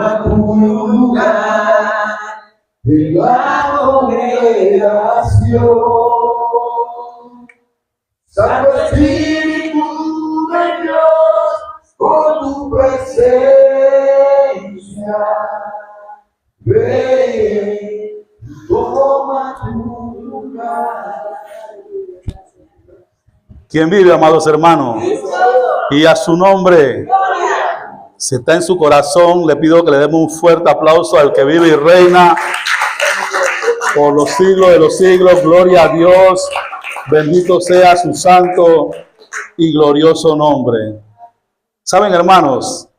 a tu lugar de la congregación. Santo Espíritu de Dios, con tu presencia, ven, toma tu lugar. ¿Quién vive, amados hermanos? Y a su nombre. Si está en su corazón, le pido que le demos un fuerte aplauso al que vive y reina por los siglos de los siglos. Gloria a Dios. Bendito sea su santo y glorioso nombre. Saben, hermanos,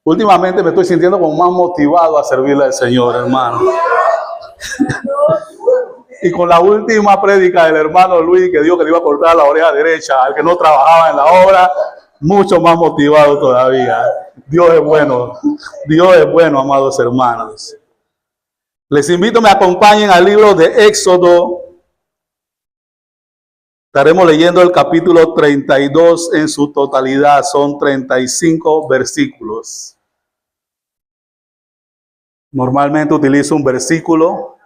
últimamente me estoy sintiendo como más motivado a servirle al Señor, hermano. Y con la última prédica del hermano Luis, que dijo que le iba a cortar la oreja derecha al que no trabajaba en la obra, mucho más motivado todavía. Dios es bueno, amados hermanos. Les invito a que me acompañen al libro de Éxodo. Estaremos leyendo el capítulo 32 en su totalidad. Son 35 versículos. Normalmente utilizo un versículo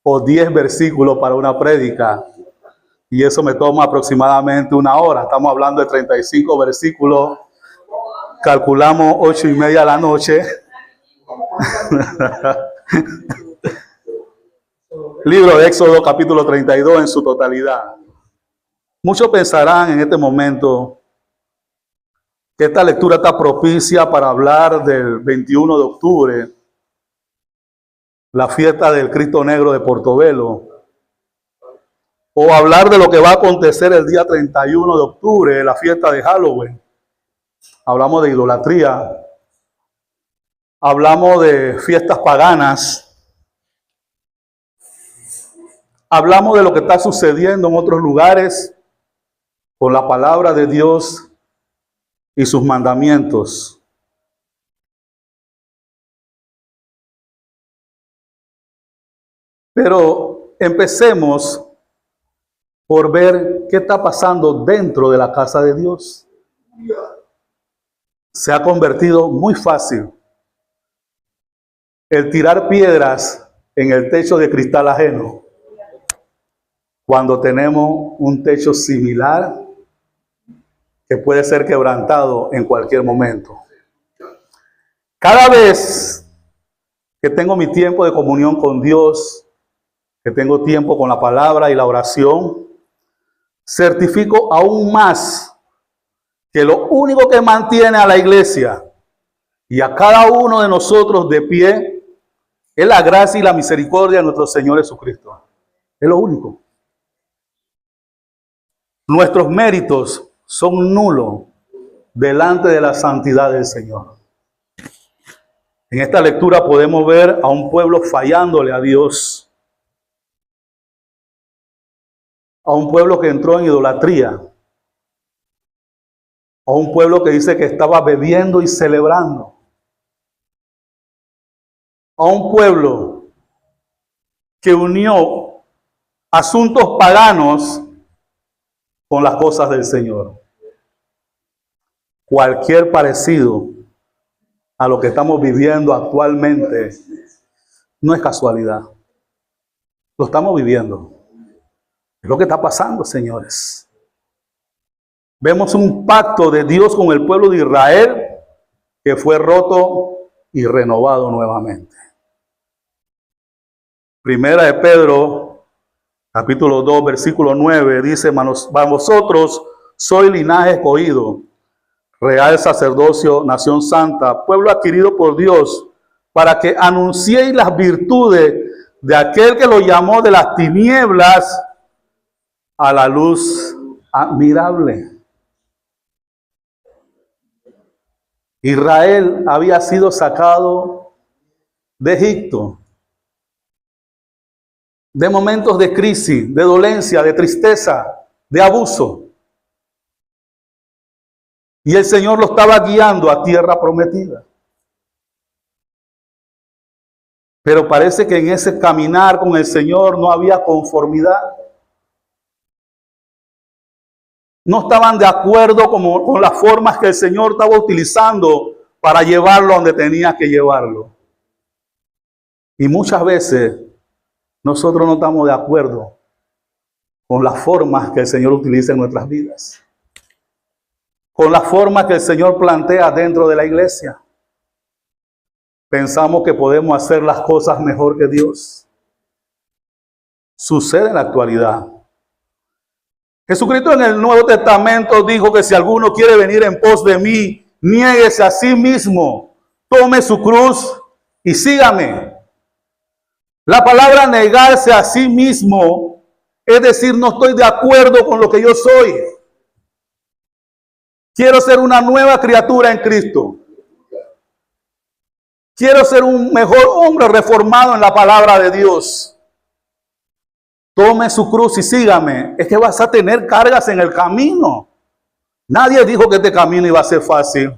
o 10 versículos para una prédica. Y eso me toma aproximadamente una hora. Estamos hablando de 35 versículos. Calculamos 8:30 de la noche. Libro de Éxodo, capítulo 32 en su totalidad. Muchos pensarán en este momento que esta lectura está propicia para hablar del 21 de octubre, la fiesta del Cristo Negro de Portobelo, o hablar de lo que va a acontecer el día 31 de octubre, la fiesta de Halloween. Hablamos de idolatría, hablamos de fiestas paganas, hablamos de lo que está sucediendo en otros lugares con la palabra de Dios y sus mandamientos. Pero empecemos por ver qué está pasando dentro de la casa de Dios. Se ha convertido muy fácil el tirar piedras en el techo de cristal ajeno cuando tenemos un techo similar que puede ser quebrantado en cualquier momento. Cada vez que tengo mi tiempo de comunión con Dios, que tengo tiempo con la palabra y la oración, certifico aún más que lo único que mantiene a la iglesia y a cada uno de nosotros de pie es la gracia y la misericordia de nuestro Señor Jesucristo. Es lo único. Nuestros méritos son nulos delante de la santidad del Señor. En esta lectura podemos ver a un pueblo fallándole a Dios, a un pueblo que entró en idolatría, a un pueblo que dice que estaba bebiendo y celebrando, a un pueblo que unió asuntos paganos con las cosas del Señor. Cualquier parecido a lo que estamos viviendo actualmente no es casualidad. Lo estamos viviendo. Es lo que está pasando, señores. Vemos un pacto de Dios con el pueblo de Israel que fue roto y renovado nuevamente. Primera de Pedro, capítulo 2, versículo 9, dice: vosotros sois linaje escogido, real sacerdocio, nación santa, pueblo adquirido por Dios, para que anunciéis las virtudes de aquel que lo llamó de las tinieblas a la luz admirable. Israel había sido sacado de Egipto, de momentos de crisis, de dolencia, de tristeza, de abuso. Y el Señor lo estaba guiando a tierra prometida. Pero parece que en ese caminar con el Señor no había conformidad. No estaban de acuerdo con las formas que el Señor estaba utilizando para llevarlo donde tenía que llevarlo. Y muchas veces nosotros no estamos de acuerdo con las formas que el Señor utiliza en nuestras vidas, con las formas que el Señor plantea dentro de la iglesia. Pensamos que podemos hacer las cosas mejor que Dios. Sucede en la actualidad. Jesucristo en el Nuevo Testamento dijo que si alguno quiere venir en pos de mí, niéguese a sí mismo, tome su cruz y sígame. La palabra negarse a sí mismo es decir, no estoy de acuerdo con lo que yo soy. Quiero ser una nueva criatura en Cristo. Quiero ser un mejor hombre reformado en la palabra de Dios. Tome su cruz y sígame. Es que vas a tener cargas en el camino. Nadie dijo que este camino iba a ser fácil.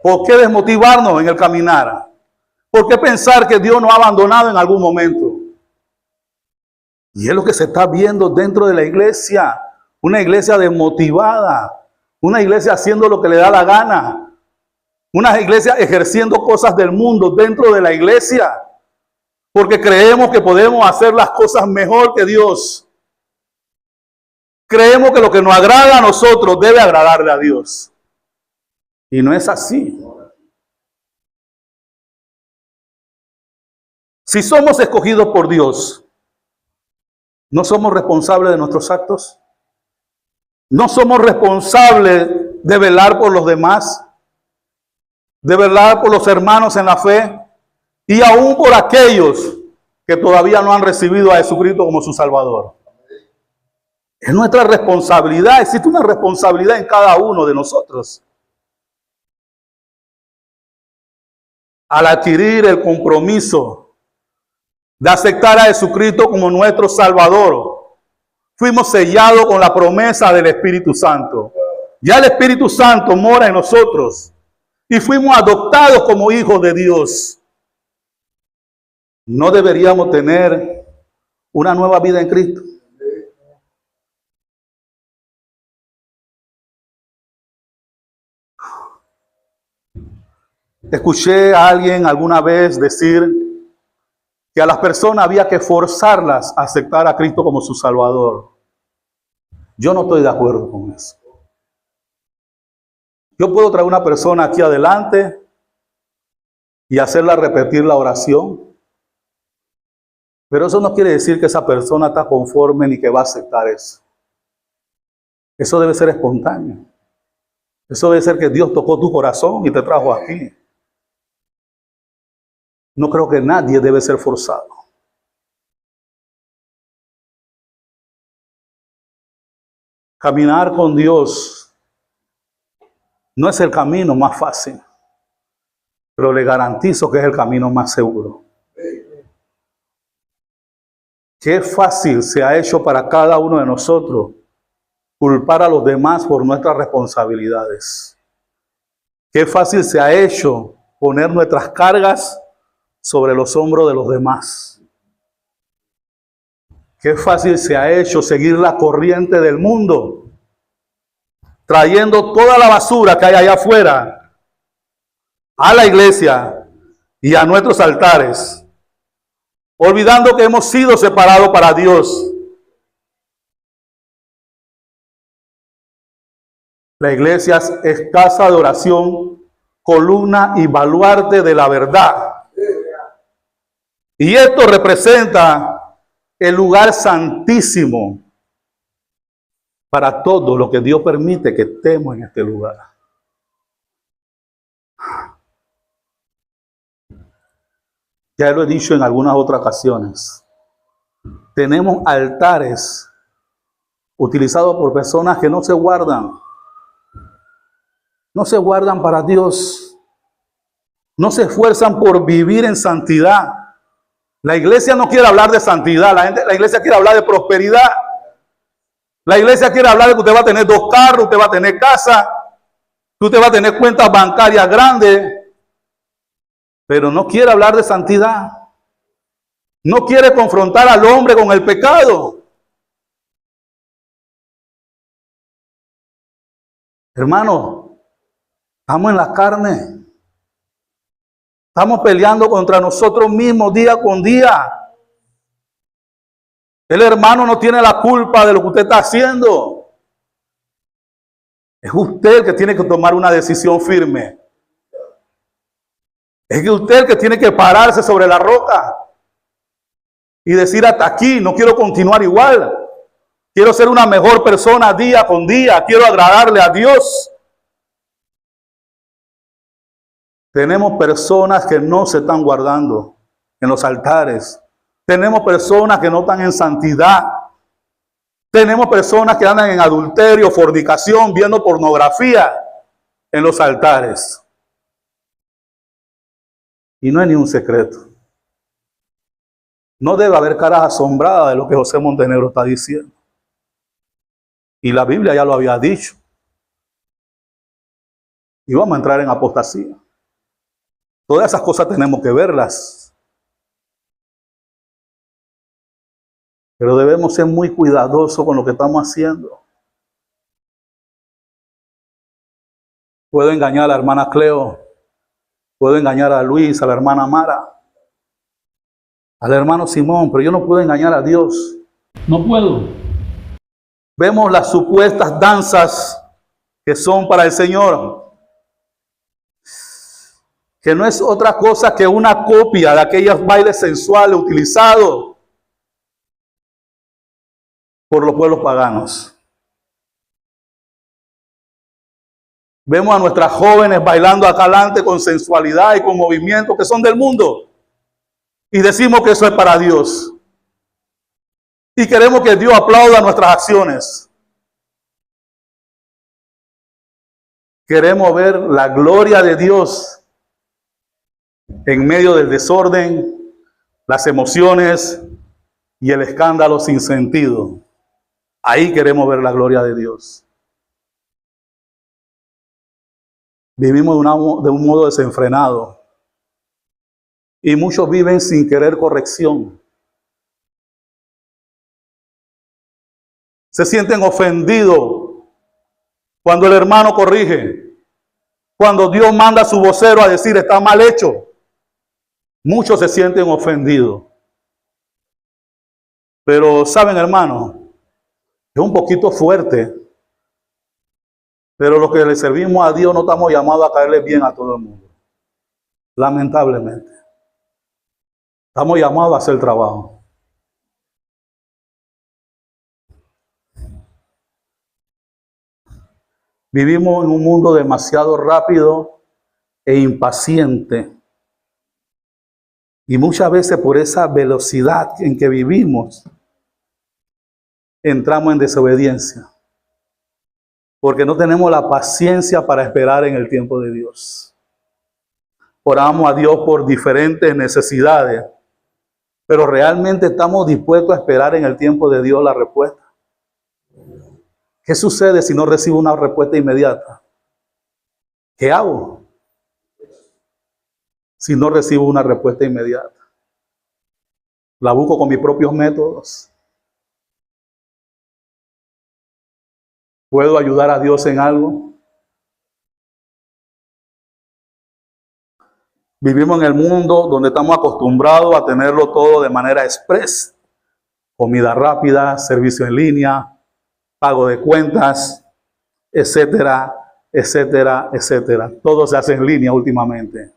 ¿Por qué desmotivarnos en el caminar? ¿Por qué pensar que Dios nos ha abandonado en algún momento? Y es lo que se está viendo dentro de la iglesia. Una iglesia desmotivada. Una iglesia haciendo lo que le da la gana. Una iglesia ejerciendo cosas del mundo dentro de la iglesia. Porque creemos que podemos hacer las cosas mejor que Dios. Creemos que lo que nos agrada a nosotros debe agradarle a Dios. Y no es así. Si somos escogidos por Dios, ¿no somos responsables de nuestros actos? ¿No somos responsables de velar por los demás? ¿De velar por los hermanos en la fe? Y aún por aquellos que todavía no han recibido a Jesucristo como su Salvador. Es nuestra responsabilidad. Existe una responsabilidad en cada uno de nosotros. Al adquirir el compromiso de aceptar a Jesucristo como nuestro Salvador, fuimos sellados con la promesa del Espíritu Santo. Ya el Espíritu Santo mora en nosotros y fuimos adoptados como hijos de Dios. ¿No deberíamos tener una nueva vida en Cristo? Escuché a alguien alguna vez decir que a las personas había que forzarlas a aceptar a Cristo como su Salvador. Yo no estoy de acuerdo con eso. Yo puedo traer una persona aquí adelante y hacerla repetir la oración, pero eso no quiere decir que esa persona está conforme ni que va a aceptar eso. Eso debe ser espontáneo. Eso debe ser que Dios tocó tu corazón y te trajo aquí. No creo que nadie debe ser forzado. Caminar con Dios no es el camino más fácil, pero le garantizo que es el camino más seguro. Qué fácil se ha hecho para cada uno de nosotros culpar a los demás por nuestras responsabilidades. Qué fácil se ha hecho poner nuestras cargas sobre los hombros de los demás. Qué fácil se ha hecho seguir la corriente del mundo, trayendo toda la basura que hay allá afuera a la iglesia y a nuestros altares, olvidando que hemos sido separados para Dios. La iglesia es casa de oración, columna y baluarte de la verdad. Y esto representa el lugar santísimo para todo lo que Dios permite que estemos en este lugar. Ya lo he dicho en algunas otras ocasiones. Tenemos altares utilizados por personas que no se guardan. No se guardan para Dios. No se esfuerzan por vivir en santidad. La iglesia no quiere hablar de santidad. La iglesia quiere hablar de prosperidad. La iglesia quiere hablar de que usted va a tener 2 carros, usted va a tener casa, que usted va a tener cuentas bancarias grandes. Pero no quiere hablar de santidad. No quiere confrontar al hombre con el pecado. Hermano, estamos en la carne. Estamos peleando contra nosotros mismos día con día. El hermano no tiene la culpa de lo que usted está haciendo. Es usted el que tiene que tomar una decisión firme. Es usted el que tiene que pararse sobre la roca y decir: hasta aquí, no quiero continuar igual. Quiero ser una mejor persona día con día. Quiero agradarle a Dios. Tenemos personas que no se están guardando en los altares. Tenemos personas que no están en santidad. Tenemos personas que andan en adulterio, fornicación, viendo pornografía en los altares. Y no es ni un secreto. No debe haber caras asombradas de lo que José Montenegro está diciendo. Y la Biblia ya lo había dicho. Y vamos a entrar en apostasía. Todas esas cosas tenemos que verlas. Pero debemos ser muy cuidadosos con lo que estamos haciendo. Puedo engañar a la hermana Cleo. Puedo engañar a Luis, a la hermana Mara, al hermano Simón, pero yo no puedo engañar a Dios. No puedo. Vemos las supuestas danzas que son para el Señor, que no es otra cosa que una copia de aquellos bailes sensuales utilizados por los pueblos paganos. Vemos a nuestras jóvenes bailando acá adelante con sensualidad y con movimientos que son del mundo. Y decimos que eso es para Dios. Y queremos que Dios aplauda nuestras acciones. Queremos ver la gloria de Dios en medio del desorden, las emociones y el escándalo sin sentido. Ahí queremos ver la gloria de Dios. Vivimos de un modo desenfrenado. Y muchos viven sin querer corrección. Se sienten ofendidos cuando el hermano corrige. Cuando Dios manda a su vocero a decir: está mal hecho. Muchos se sienten ofendidos. Pero saben, hermano, es un poquito fuerte. Pero los que le servimos a Dios no estamos llamados a caerle bien a todo el mundo. Lamentablemente. Estamos llamados a hacer el trabajo. Vivimos en un mundo demasiado rápido e impaciente. Y muchas veces por esa velocidad en que vivimos, entramos en desobediencia. Porque no tenemos la paciencia para esperar en el tiempo de Dios. Oramos a Dios por diferentes necesidades, pero realmente estamos dispuestos a esperar en el tiempo de Dios la respuesta. ¿Qué sucede si no recibo una respuesta inmediata? ¿Qué hago si no recibo una respuesta inmediata? ¿La busco con mis propios métodos? ¿Puedo ayudar a Dios en algo? Vivimos en el mundo donde estamos acostumbrados a tenerlo todo de manera express. Comida rápida, servicio en línea, pago de cuentas, etcétera, etcétera, etcétera. Todo se hace en línea últimamente.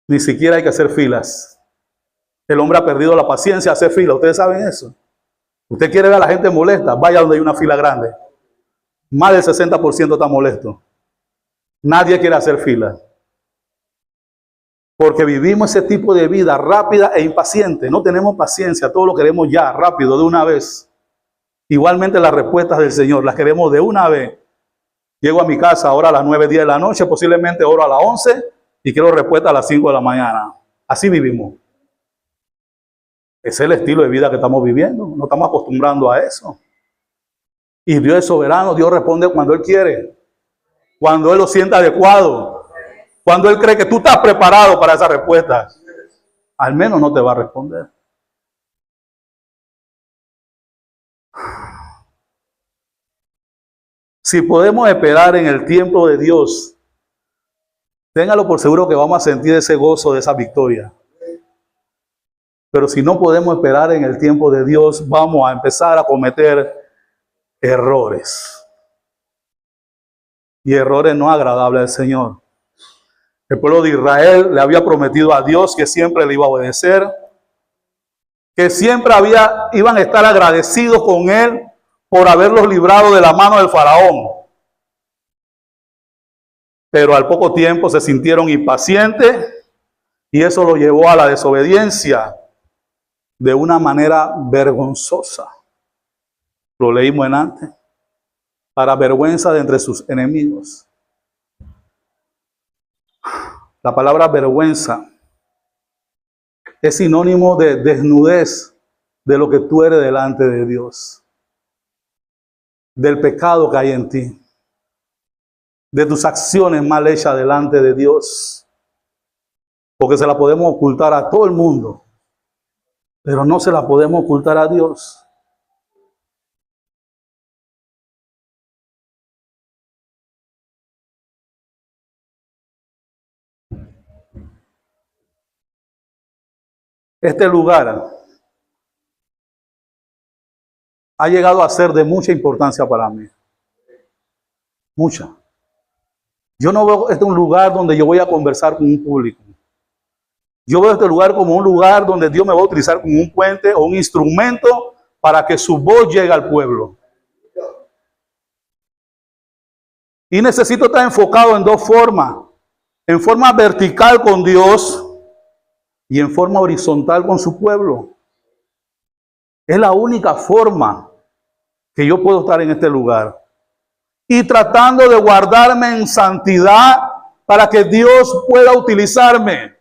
Ni siquiera hay que hacer filas. El hombre ha perdido la paciencia de hacer fila. ¿Ustedes saben eso? Usted quiere ver a la gente molesta, vaya donde hay una fila grande. Más del 60% está molesto. Nadie quiere hacer fila. Porque vivimos ese tipo de vida rápida e impaciente. No tenemos paciencia, todo lo queremos ya, rápido, de una vez. Igualmente las respuestas del Señor, las queremos de una vez. Llego a mi casa ahora a las 9, 10 de la noche, posiblemente oro a las 11 y quiero respuesta a las 5 de la mañana. Así vivimos. Ese es el estilo de vida que estamos viviendo. No estamos acostumbrando a eso. Y Dios es soberano, Dios responde cuando Él quiere. Cuando Él lo sienta adecuado. Cuando Él cree que tú estás preparado para esa respuesta. Al menos no te va a responder. Si podemos esperar en el tiempo de Dios, téngalo por seguro que vamos a sentir ese gozo de esa victoria. Pero si no podemos esperar en el tiempo de Dios, vamos a empezar a cometer errores. Y errores no agradables al Señor. El pueblo de Israel le había prometido a Dios que siempre le iba a obedecer, que siempre iban a estar agradecidos con Él por haberlos librado de la mano del faraón. Pero al poco tiempo se sintieron impacientes y eso lo llevó a la desobediencia de una manera vergonzosa. Lo leímos en antes. Para vergüenza de entre sus enemigos. La palabra vergüenza es sinónimo de desnudez de lo que tú eres delante de Dios. Del pecado que hay en ti. De tus acciones mal hechas delante de Dios. Porque se la podemos ocultar a todo el mundo. Pero no se la podemos ocultar a Dios. Este lugar ha llegado a ser de mucha importancia para mí. Mucha. Yo no veo este un lugar donde yo voy a conversar con un público. Yo veo este lugar como un lugar donde Dios me va a utilizar como un puente o un instrumento para que su voz llegue al pueblo. Y necesito estar enfocado en dos formas. En forma vertical con Dios y en forma horizontal con su pueblo. Es la única forma que yo puedo estar en este lugar. Y tratando de guardarme en santidad para que Dios pueda utilizarme.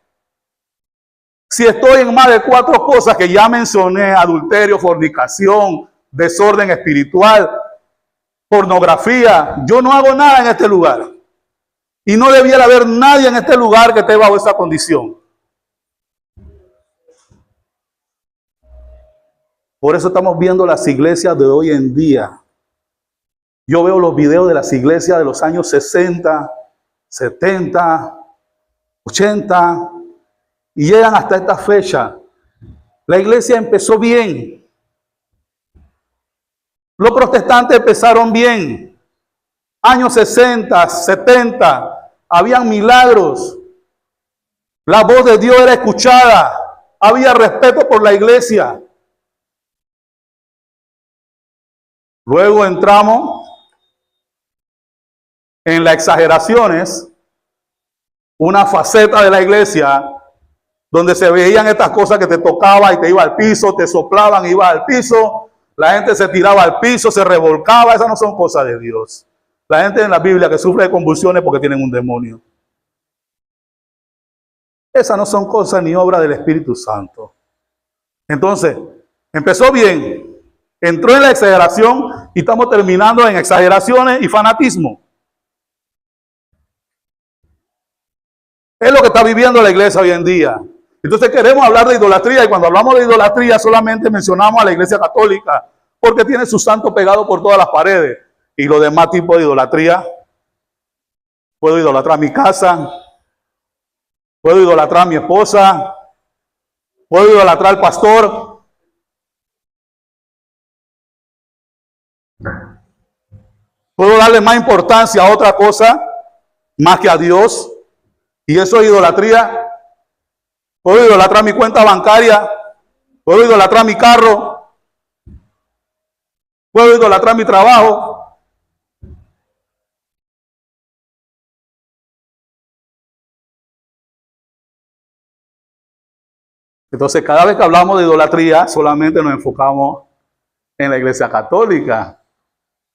Si estoy en más de 4 cosas que ya mencioné, adulterio, fornicación, desorden espiritual, pornografía, yo no hago nada en este lugar. Y no debiera haber nadie en este lugar que esté bajo esa condición. Por eso estamos viendo las iglesias de hoy en día. Yo veo los videos de las iglesias de los años 60, 70, 80 y llegan hasta esta fecha. La iglesia empezó bien. Los protestantes empezaron bien. Años 60, 70, habían milagros. La voz de Dios era escuchada. Había respeto por la iglesia. Luego entramos en las exageraciones, una faceta de la iglesia donde se veían estas cosas que te tocaba y te iba al piso, te soplaban, iba al piso, la gente se tiraba al piso, se revolcaba. Esas no son cosas de Dios. La gente en la Biblia que sufre de convulsiones porque tienen un demonio. Esas no son cosas ni obra del Espíritu Santo. Entonces, empezó bien. Entró en la exageración y estamos terminando en exageraciones y fanatismo. Es lo que está viviendo la iglesia hoy en día. Entonces queremos hablar de idolatría y cuando hablamos de idolatría solamente mencionamos a la iglesia católica porque tiene su santo pegado por todas las paredes. Y los demás tipos de idolatría. Puedo idolatrar mi casa. Puedo idolatrar a mi esposa. Puedo idolatrar al pastor. Puedo darle más importancia a otra cosa más que a Dios. Y eso es idolatría. Puedo idolatrar mi cuenta bancaria. Puedo idolatrar mi carro. Puedo idolatrar mi trabajo. Entonces, cada vez que hablamos de idolatría, solamente nos enfocamos en la iglesia católica.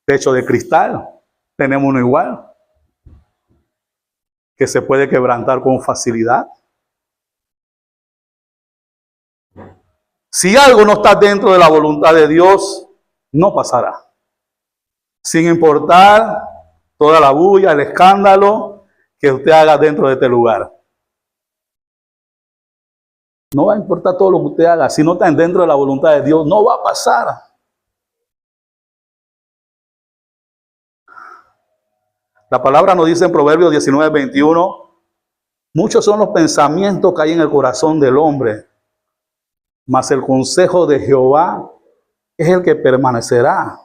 Techo de cristal. Tenemos uno igual. Que se puede quebrantar con facilidad. Si algo no está dentro de la voluntad de Dios, no pasará. Sin importar toda la bulla, el escándalo que usted haga dentro de este lugar. No va a importar todo lo que usted haga. Si no está dentro de la voluntad de Dios, no va a pasar. La palabra nos dice en Proverbios 19:21, muchos son los pensamientos que hay en el corazón del hombre, mas el consejo de Jehová es el que permanecerá.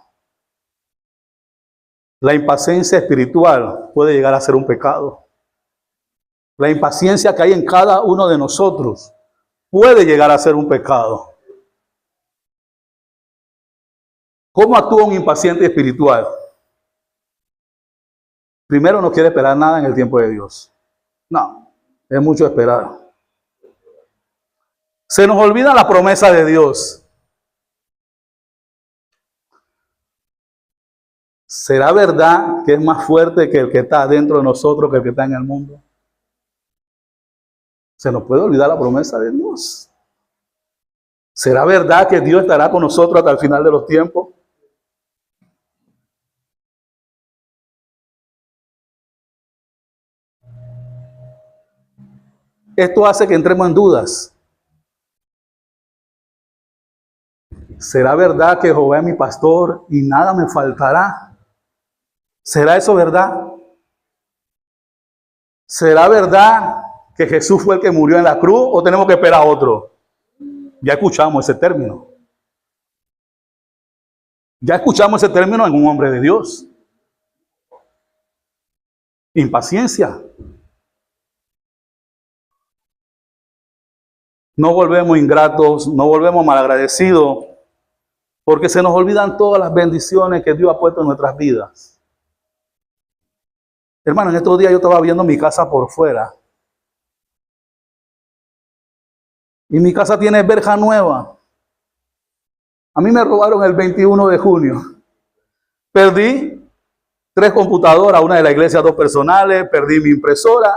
La impaciencia espiritual puede llegar a ser un pecado. La impaciencia que hay en cada uno de nosotros puede llegar a ser un pecado. ¿Cómo actúa un impaciente espiritual? Primero, no quiere esperar nada en el tiempo de Dios. No, es mucho esperar. Se nos olvida la promesa de Dios. ¿Será verdad que es más fuerte que el que está dentro de nosotros que el que está en el mundo? Se nos puede olvidar la promesa de Dios. ¿Será verdad que Dios estará con nosotros hasta el final de los tiempos? Esto hace que entremos en dudas. ¿Será verdad que Jehová es mi pastor y nada me faltará? ¿Será eso verdad? ¿Será verdad que Jesús fue el que murió en la cruz o tenemos que esperar a otro? Ya escuchamos ese término. Ya escuchamos ese término en un hombre de Dios. Impaciencia. No volvemos ingratos, no volvemos malagradecidos, porque se nos olvidan todas las bendiciones que Dios ha puesto en nuestras vidas. Hermano, en estos días yo estaba viendo mi casa por fuera. Y mi casa tiene verja nueva. A mí me robaron el 21 de junio. Perdí 3 computadoras, una de la iglesia, 2 personales. Perdí mi impresora.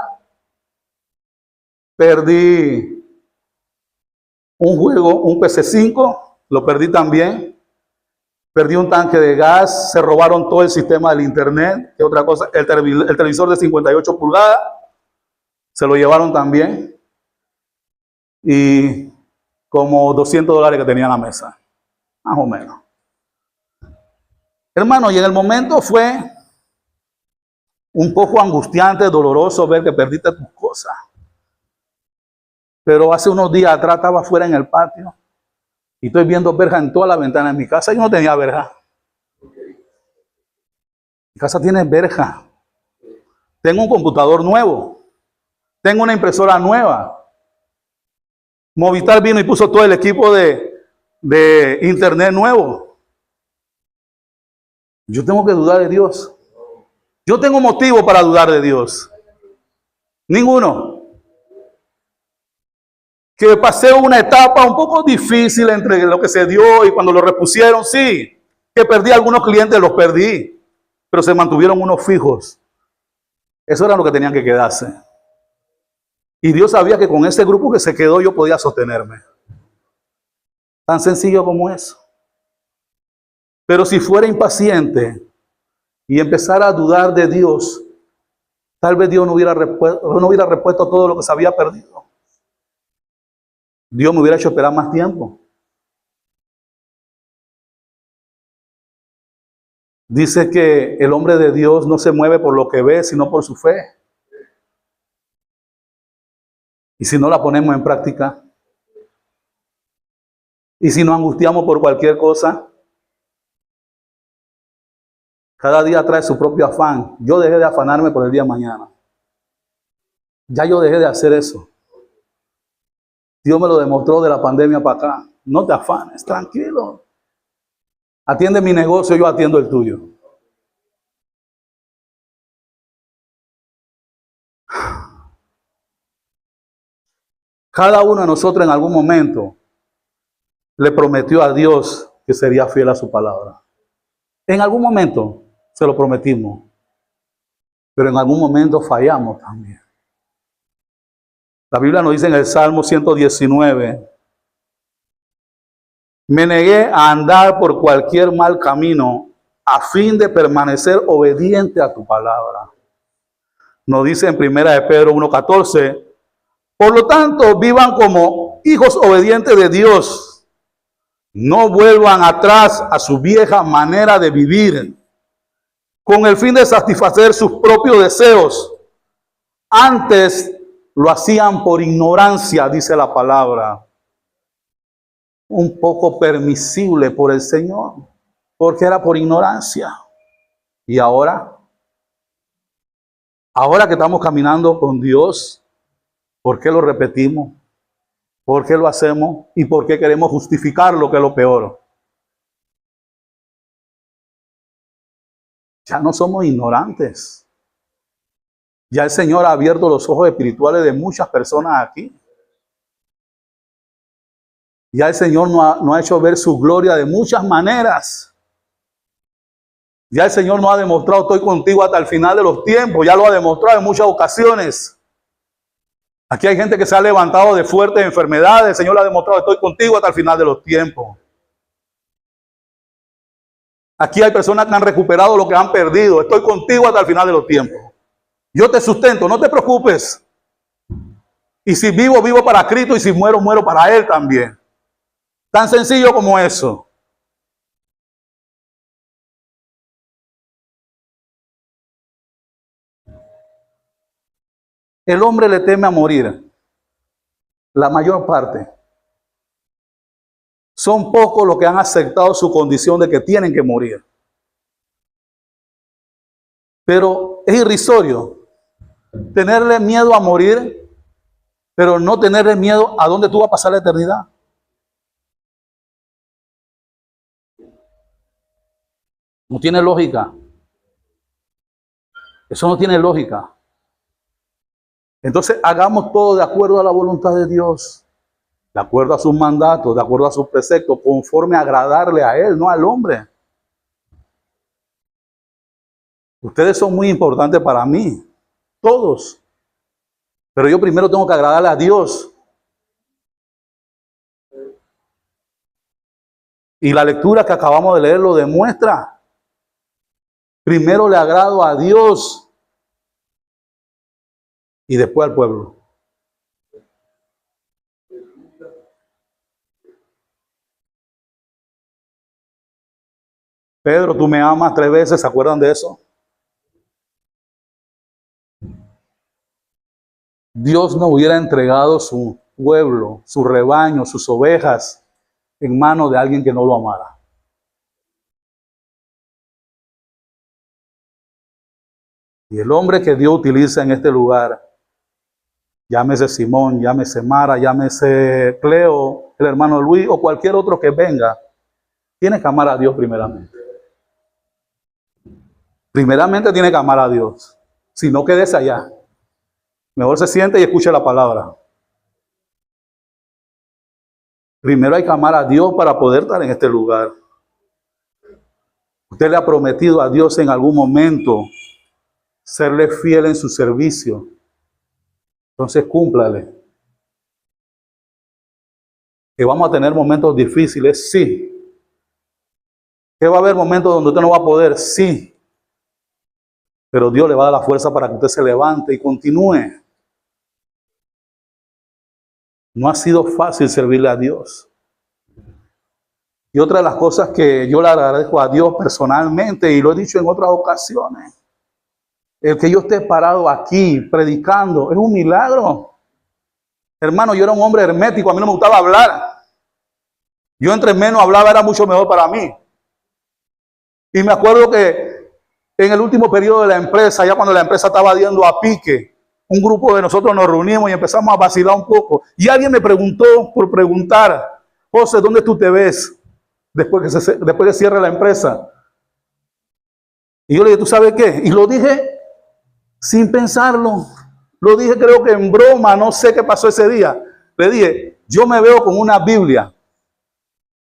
Perdí un juego, un PC5. Lo perdí también. Perdí un tanque de gas. Se robaron todo el sistema del internet. ¿Qué otra cosa? El televisor de 58 pulgadas. Se lo llevaron también. Y como $200 que tenía en la mesa. Más o menos. Hermano, y en el momento fue un poco angustiante, doloroso ver que perdiste tus cosas. Pero hace unos días atrás estaba afuera en el patio y estoy viendo verja en toda la ventana de mi casa. Yo no tenía verja. Mi casa tiene verja. Tengo un computador nuevo. Tengo una impresora nueva. Movistar vino y puso todo el equipo de internet nuevo. Yo tengo que dudar de Dios. Yo tengo motivo para dudar de Dios. Ninguno. Que pasé una etapa un poco difícil entre lo que se dio y cuando lo repusieron, sí. Que perdí algunos clientes, los perdí. Pero se mantuvieron unos fijos. Eso era lo que tenían que quedarse. Y Dios sabía que con ese grupo que se quedó yo podía sostenerme. Tan sencillo como eso. Pero si fuera impaciente y empezara a dudar de Dios, tal vez Dios no hubiera repuesto todo lo que se había perdido. Dios me hubiera hecho esperar más tiempo. Dice que el hombre de Dios no se mueve por lo que ve, sino por su fe. Y si no la ponemos en práctica, y si nos angustiamos por cualquier cosa, cada día trae su propio afán. Yo dejé de afanarme por el día de mañana. Ya yo dejé de hacer eso. Dios me lo demostró de la pandemia para acá. No te afanes, tranquilo. Atiende mi negocio, yo atiendo el tuyo. Cada uno de nosotros en algún momento le prometió a Dios que sería fiel a su palabra. En algún momento se lo prometimos, pero en algún momento fallamos también. La Biblia nos dice en el Salmo 119, me negué a andar por cualquier mal camino a fin de permanecer obediente a tu palabra. Nos dice en 1 de Pedro 1:14, por lo tanto, vivan como hijos obedientes de Dios. No vuelvan atrás a su vieja manera de vivir. con el fin de satisfacer sus propios deseos. Antes lo hacían por ignorancia, dice la palabra. Un poco permisible por el Señor, porque era por ignorancia. Y ahora que estamos caminando con Dios, ¿por qué lo repetimos? ¿Por qué lo hacemos? ¿Y por qué queremos justificar lo que es lo peor? Ya no somos ignorantes. Ya el Señor ha abierto los ojos espirituales de muchas personas aquí. Ya el Señor nos ha hecho ver su gloria de muchas maneras. Ya el Señor nos ha demostrado, estoy contigo hasta el final de los tiempos. Ya lo ha demostrado en muchas ocasiones. Aquí hay gente que se ha levantado de fuertes enfermedades. El Señor le ha demostrado, estoy contigo hasta el final de los tiempos. Aquí hay personas que han recuperado lo que han perdido. Estoy contigo hasta el final de los tiempos. Yo te sustento, no te preocupes. Y si vivo, vivo para Cristo. Y si muero, muero para Él también. Tan sencillo como eso. El hombre le teme a morir. La mayor parte. Son pocos los que han aceptado su condición de que tienen que morir. Pero es irrisorio tenerle miedo a morir, pero no tenerle miedo a dónde tú vas a pasar la eternidad. No tiene lógica. Eso no tiene lógica. Entonces hagamos todo de acuerdo a la voluntad de Dios, de acuerdo a sus mandatos, de acuerdo a sus preceptos, conforme a agradarle a Él, no al hombre. Ustedes son muy importantes para mí, todos. Pero yo primero tengo que agradarle a Dios. Y la lectura que acabamos de leer lo demuestra. Primero le agrado a Dios y después al pueblo. Pedro, tú me amas 3 veces, ¿se acuerdan de eso? Dios no hubiera entregado su pueblo, su rebaño, sus ovejas en manos de alguien que no lo amara. Y el hombre que Dios utiliza en este lugar, llámese Simón, llámese Mara, llámese Cleo, el hermano Luis o cualquier otro que venga, tiene que amar a Dios primeramente. Primeramente tiene que amar a Dios. Si no, quédese allá. Mejor se siente y escuche la palabra. Primero hay que amar a Dios para poder estar en este lugar. Usted le ha prometido a Dios en algún momento serle fiel en su servicio. Entonces cúmplale. Que vamos a tener momentos difíciles, sí. Que va a haber momentos donde usted no va a poder, sí. Pero Dios le va a dar la fuerza para que usted se levante y continúe. No ha sido fácil servirle a Dios. Y otra de las cosas que yo le agradezco a Dios personalmente, y lo he dicho en otras ocasiones, el que yo esté parado aquí predicando es un milagro. Hermano, yo era un hombre hermético, a mí no me gustaba hablar. Yo entre menos hablaba era mucho mejor para mí. Y me acuerdo que en el último periodo de la empresa, ya cuando la empresa estaba yendo a pique, un grupo de nosotros nos reunimos y empezamos a vacilar un poco. Y alguien me preguntó por preguntar, José, ¿dónde tú te ves después que cierre la empresa? Y yo le dije, ¿tú sabes qué? Y lo dije sin pensarlo. Lo dije creo que en broma, no sé qué pasó ese día. Le dije, yo me veo con una Biblia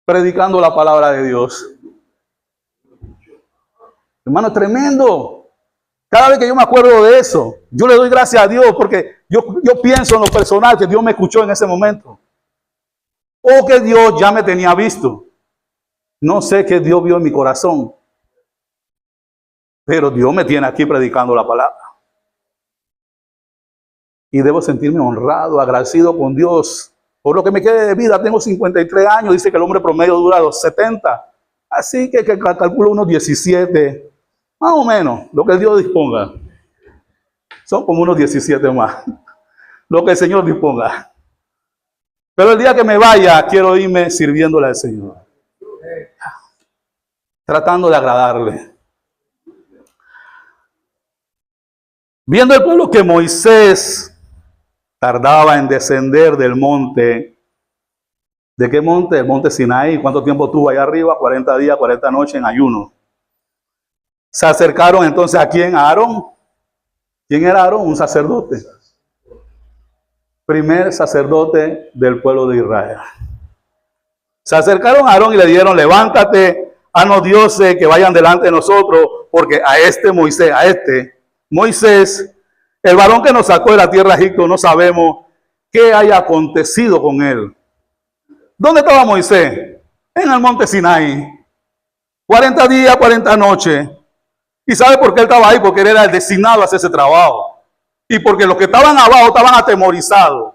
predicando la palabra de Dios. Hermano, es tremendo. Cada vez que yo me acuerdo de eso, yo le doy gracias a Dios porque yo pienso en lo personal que Dios me escuchó en ese momento. O que Dios ya me tenía visto. No sé qué Dios vio en mi corazón. Pero Dios me tiene aquí predicando la palabra. Y debo sentirme honrado, agradecido con Dios. Por lo que me quede de vida, tengo 53 años. Dice que el hombre promedio dura los 70. Así que calculo unos 17. Más o menos, lo que el Dios disponga. Son como unos 17 más. Lo que el Señor disponga. Pero el día que me vaya, quiero irme sirviéndole al Señor. Tratando de agradarle. Viendo el pueblo que Moisés tardaba en descender del monte. ¿De qué monte? El monte Sinaí. ¿Cuánto tiempo tuvo allá arriba? 40 días, 40 noches en ayuno. Se acercaron entonces ¿a quién? A Aarón. ¿Quién era Aarón? Un sacerdote. Primer sacerdote del pueblo de Israel. Se acercaron a Aarón y le dijeron, levántate, haznos dioses que vayan delante de nosotros, porque a este Moisés, el varón que nos sacó de la tierra de Egipto, no sabemos qué haya acontecido con él. ¿Dónde estaba Moisés? En el monte Sinaí. 40 días, 40 noches. ¿Y sabe por qué él estaba ahí? Porque él era el designado a hacer ese trabajo. Y porque los que estaban abajo estaban atemorizados.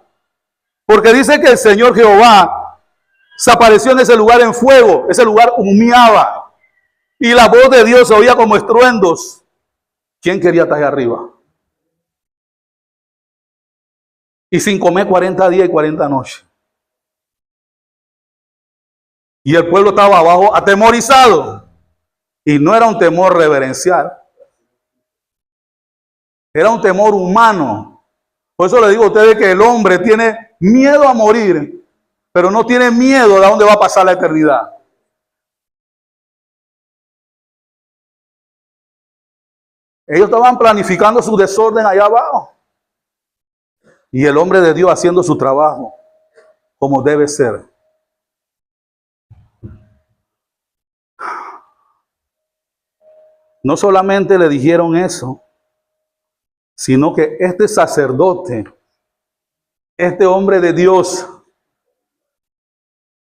Porque dice que el Señor Jehová se apareció en ese lugar en fuego. Ese lugar humeaba. Y la voz de Dios se oía como estruendos. ¿Quién quería estar ahí arriba? Y sin comer 40 días y 40 noches. Y el pueblo estaba abajo atemorizado. Y no era un temor reverencial. Era un temor humano. Por eso le digo a ustedes que el hombre tiene miedo a morir, pero no tiene miedo de a dónde va a pasar la eternidad. Ellos estaban planificando su desorden allá abajo. Y el hombre de Dios haciendo su trabajo como debe ser. No solamente le dijeron eso, sino que este sacerdote, este hombre de Dios,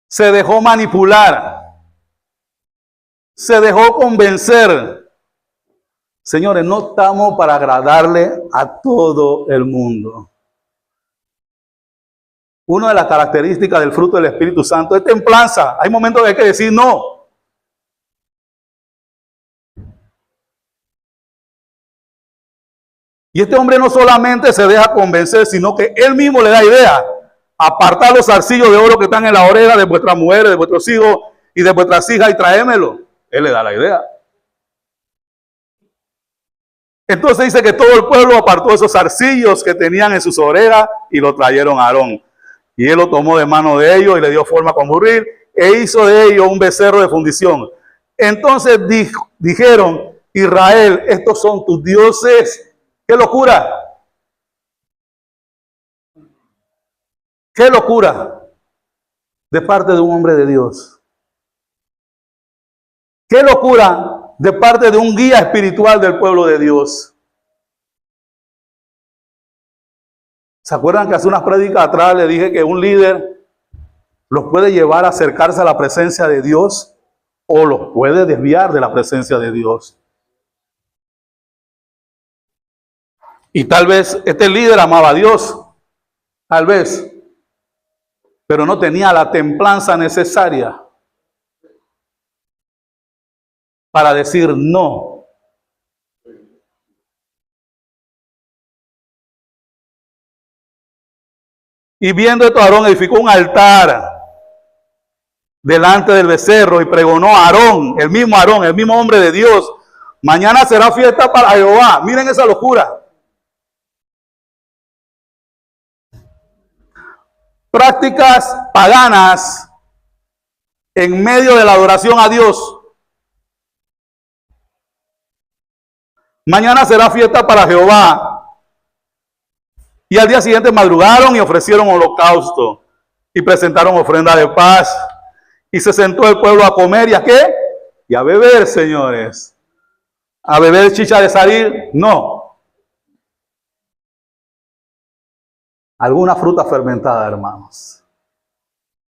se dejó manipular, se dejó convencer. Señores, no estamos para agradarle a todo el mundo. Una de las características del fruto del Espíritu Santo es templanza. Hay momentos que hay que decir no. Y este hombre no solamente se deja convencer, sino que él mismo le da idea. Apartar los zarcillos de oro que están en la oreja de vuestras mujeres, de vuestros hijos y de vuestras hijas y tráemelo. Él le da la idea. Entonces dice que todo el pueblo apartó esos zarcillos que tenían en sus orejas y lo trajeron a Aarón. Y él lo tomó de mano de ellos y le dio forma con burril e hizo de ellos un becerro de fundición. Entonces dijeron, Israel, estos son tus dioses. ¡Qué locura! ¡Qué locura! De parte de un hombre de Dios. ¡Qué locura! De parte de un guía espiritual del pueblo de Dios. ¿Se acuerdan que hace unas prédicas atrás le dije que un líder los puede llevar a acercarse a la presencia de Dios o los puede desviar de la presencia de Dios? Y tal vez este líder amaba a Dios, tal vez, pero no tenía la templanza necesaria para decir no. Y viendo esto, Aarón edificó un altar delante del becerro y pregonó a Aarón, el mismo hombre de Dios, mañana será fiesta para Jehová. Miren esa locura. Prácticas paganas en medio de la adoración a Dios. Mañana será fiesta para Jehová. Y al día siguiente madrugaron y ofrecieron holocausto y presentaron ofrenda de paz. Y se sentó el pueblo a comer y a ¿qué? Y a beber, señores. ¿A beber chicha de salir? No. Alguna fruta fermentada, hermanos.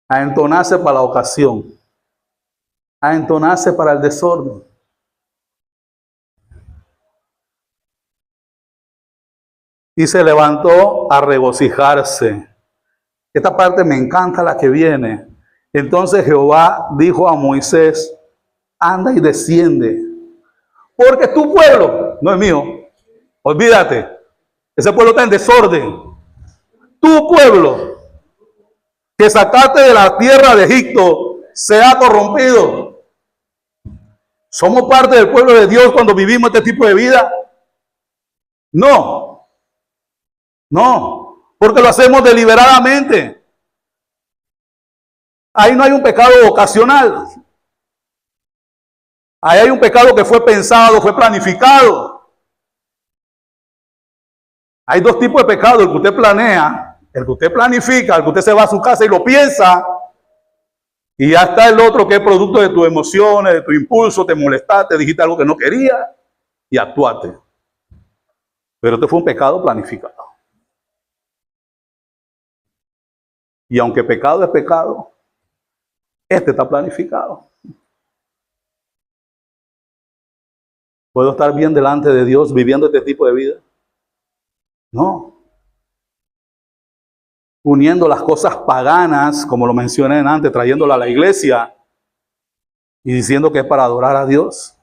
A entonarse para la ocasión. A entonarse para el desorden. Y se levantó a regocijarse. Esta parte me encanta, la que viene. Entonces Jehová dijo a Moisés, anda y desciende, Porque tu pueblo no es mío. Olvídate. Ese pueblo está en desorden. Tu pueblo que sacaste de la tierra de Egipto se ha corrompido. ¿Somos parte del pueblo de Dios cuando vivimos este tipo de vida? No. No. Porque lo hacemos deliberadamente. Ahí no hay un pecado ocasional. Ahí hay un pecado que fue pensado, fue planificado. Hay dos tipos de pecado: el que usted planea, el que usted planifica, el que usted se va a su casa y lo piensa. Y ya está el otro que es producto de tus emociones, de tu impulso, te molestaste, dijiste algo que no quería y actuaste. Pero este fue un pecado planificado. Y aunque pecado es pecado, este está planificado. ¿Puedo estar bien delante de Dios viviendo este tipo de vida? No. Uniendo las cosas paganas, como lo mencioné antes, trayéndola a la iglesia y diciendo que es para adorar a Dios.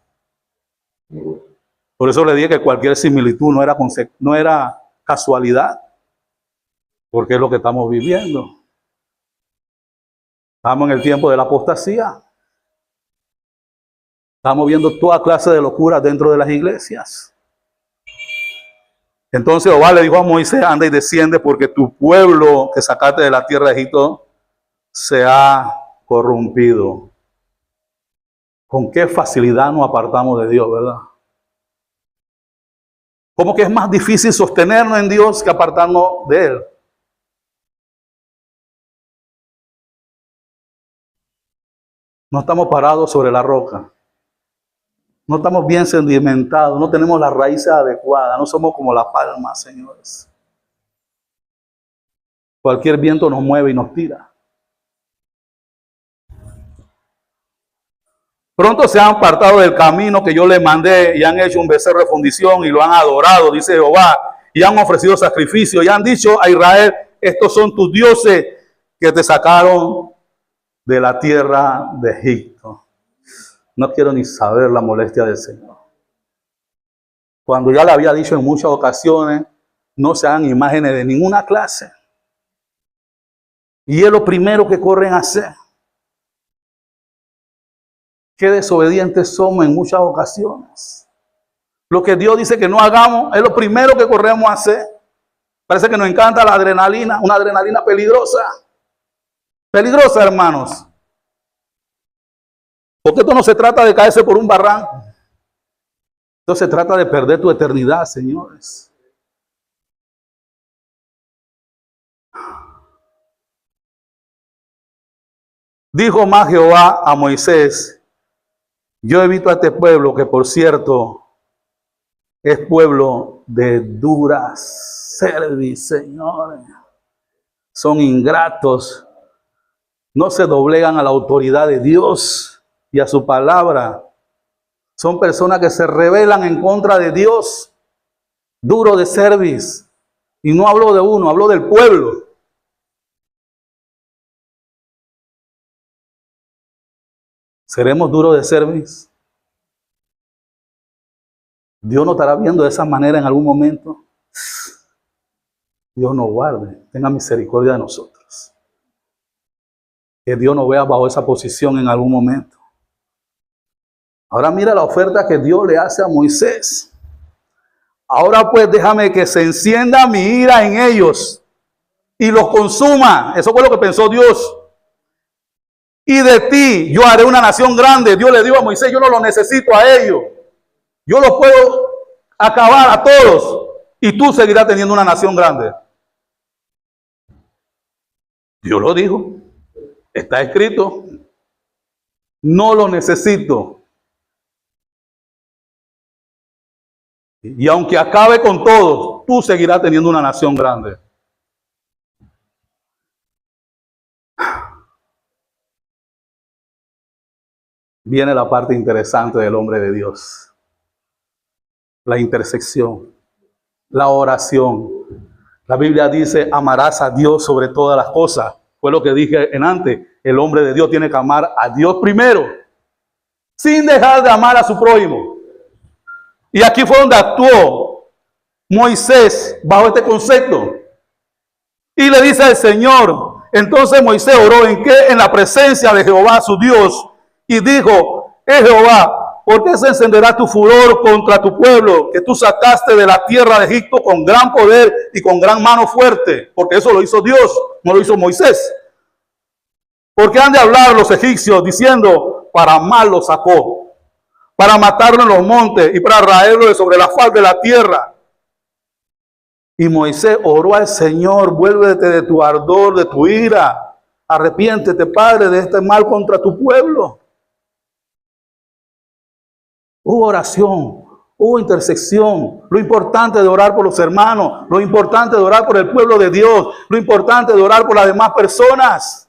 Por eso le dije que cualquier similitud no era casualidad, porque es lo que estamos viviendo. Estamos en el tiempo de la apostasía. Estamos viendo toda clase de locuras dentro de las iglesias. Entonces Jehová le dijo a Moisés: anda y desciende, porque tu pueblo que sacaste de la tierra de Egipto se ha corrompido. Con qué facilidad nos apartamos de Dios, ¿verdad? Como que es más difícil sostenernos en Dios que apartarnos de Él. No estamos parados sobre la roca. No estamos bien sedimentados, no tenemos las raíces adecuadas, no somos como la palma, señores. Cualquier viento nos mueve y nos tira. Pronto se han apartado del camino que yo les mandé y han hecho un becerro de fundición y lo han adorado, dice Jehová, y han ofrecido sacrificio y han dicho a Israel: estos son tus dioses que te sacaron de la tierra de Egipto. No quiero ni saber la molestia del Señor. Cuando ya le había dicho en muchas ocasiones, no se hagan imágenes de ninguna clase. Y es lo primero que corren a hacer. Qué desobedientes somos en muchas ocasiones. Lo que Dios dice que no hagamos es lo primero que corremos a hacer. Parece que nos encanta la adrenalina, una adrenalina peligrosa. Peligrosa, hermanos. Porque esto no se trata de caerse por un barranco. Esto se trata de perder tu eternidad, señores. Dijo más Jehová a Moisés: yo he visto a este pueblo, que por cierto es pueblo de dura cerviz, señores. Son ingratos. No se doblegan a la autoridad de Dios y a su palabra. Son personas que se rebelan en contra de Dios. Duro de cerviz. Y no hablo de uno, hablo del pueblo. ¿Seremos duros de cerviz? Dios nos estará viendo de esa manera en algún momento. Dios nos guarde, tenga misericordia de nosotros. Que Dios nos vea bajo esa posición en algún momento. Ahora mira la oferta que Dios le hace a Moisés. Ahora pues déjame que se encienda mi ira en ellos y los consuma. Eso fue lo que pensó Dios. Y de ti yo haré una nación grande. Dios le dijo a Moisés: yo no los necesito a ellos. Yo los puedo acabar a todos. Y tú seguirás teniendo una nación grande. Dios lo dijo. Está escrito. No lo necesito. Y aunque acabe con todos, tú seguirás teniendo una nación grande. Viene la parte interesante del hombre de Dios. La intersección, la oración. La Biblia dice: amarás a Dios sobre todas las cosas. Fue lo que dije en antes. El hombre de Dios tiene que amar a Dios primero, sin dejar de amar a su prójimo. Y aquí fue donde actuó Moisés bajo este concepto. Y le dice al Señor, entonces Moisés oró ¿en qué? En la presencia de Jehová su Dios. Y dijo, Jehová, ¿por qué se encenderá tu furor contra tu pueblo que tú sacaste de la tierra de Egipto con gran poder y con gran mano fuerte? Porque eso lo hizo Dios, no lo hizo Moisés. ¿Por qué han de hablar los egipcios diciendo, para mal lo sacó, para matarlo en los montes y para raerlo de sobre la faz de la tierra? Y Moisés oró al Señor, vuélvete de tu ardor, de tu ira. Arrepiéntete, Padre, de este mal contra tu pueblo. Hubo oración, hubo intersección. Lo importante de orar por los hermanos, lo importante de orar por el pueblo de Dios, lo importante de orar por las demás personas.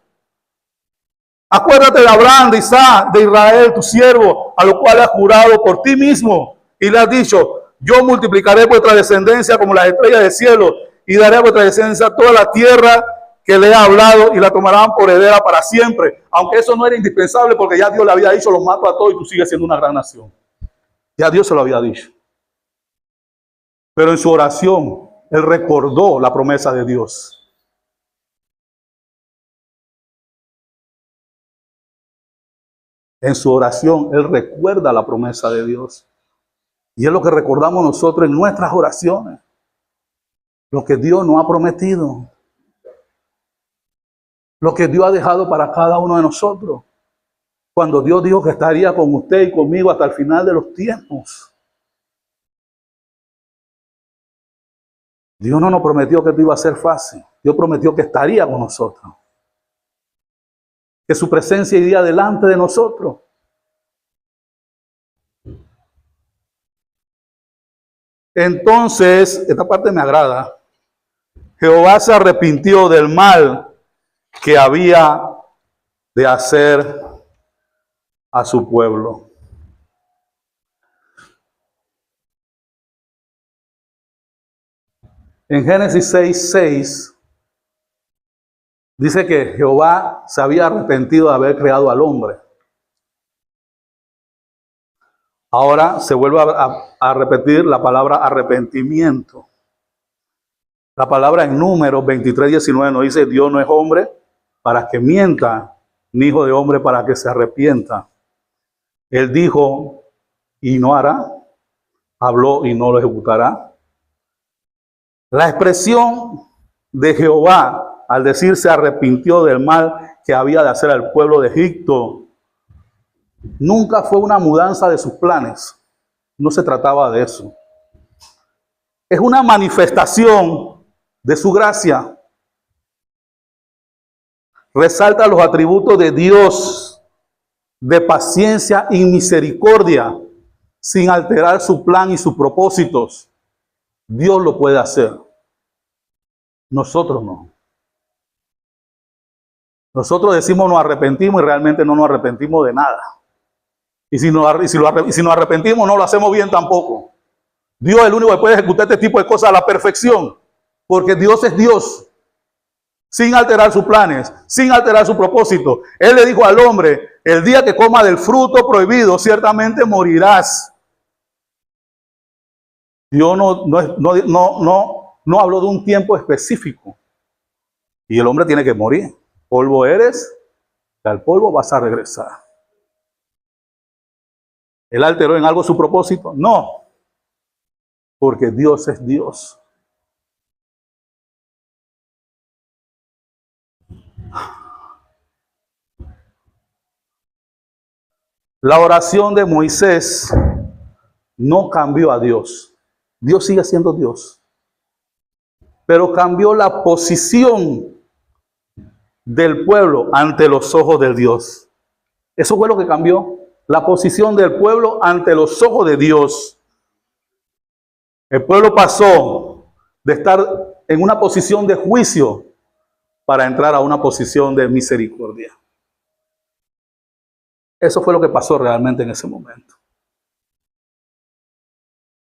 Acuérdate de Abraham, de Isaac, de Israel, tu siervo, a lo cual has jurado por ti mismo. Y le has dicho, yo multiplicaré vuestra descendencia como las estrellas del cielo y daré a vuestra descendencia toda la tierra que le he hablado y la tomarán por heredera para siempre. Aunque eso no era indispensable porque ya Dios le había dicho, los mato a todos y tú sigues siendo una gran nación. Ya Dios se lo había dicho. Pero en su oración, él recordó la promesa de Dios. En su oración, él recuerda la promesa de Dios. Y es lo que recordamos nosotros en nuestras oraciones. Lo que Dios nos ha prometido. Lo que Dios ha dejado para cada uno de nosotros. Cuando Dios dijo que estaría con usted y conmigo hasta el final de los tiempos. Dios no nos prometió que esto iba a ser fácil. Dios prometió que estaría con nosotros. Que su presencia iría delante de nosotros. Entonces, esta parte me agrada. Jehová se arrepintió del mal que había de hacer a su pueblo. En Génesis 6:6 dice que Jehová se había arrepentido de haber creado al hombre. Ahora se vuelve a repetir la palabra arrepentimiento. La palabra en Números 23:19 nos dice, Dios no es hombre para que mienta, ni hijo de hombre para que se arrepienta. Él dijo y no hará, habló y no lo ejecutará. La expresión de Jehová al decir se arrepintió del mal que había de hacer al pueblo de Egipto, nunca fue una mudanza de sus planes. No se trataba de eso. Es una manifestación de su gracia. Resalta los atributos de Dios, de paciencia y misericordia, sin alterar su plan y sus propósitos. Dios lo puede hacer. Nosotros no. Nosotros decimos nos arrepentimos y realmente no nos arrepentimos de nada. Y si nos arrepentimos, no lo hacemos bien tampoco. Dios es el único que puede ejecutar este tipo de cosas a la perfección. Porque Dios es Dios. Sin alterar sus planes, sin alterar su propósito. Él le dijo al hombre, el día que coma del fruto prohibido, ciertamente morirás. Dios no habló de un tiempo específico. Y el hombre tiene que morir. Polvo eres, y al polvo vas a regresar. ¿Él alteró en algo su propósito? No. Porque Dios es Dios. La oración de Moisés no cambió a Dios. Dios sigue siendo Dios. Pero cambió la posición del pueblo ante los ojos de Dios. Eso fue lo que cambió. La posición del pueblo ante los ojos de Dios. El pueblo pasó de estar en una posición de juicio para entrar a una posición de misericordia. Eso fue lo que pasó realmente en ese momento.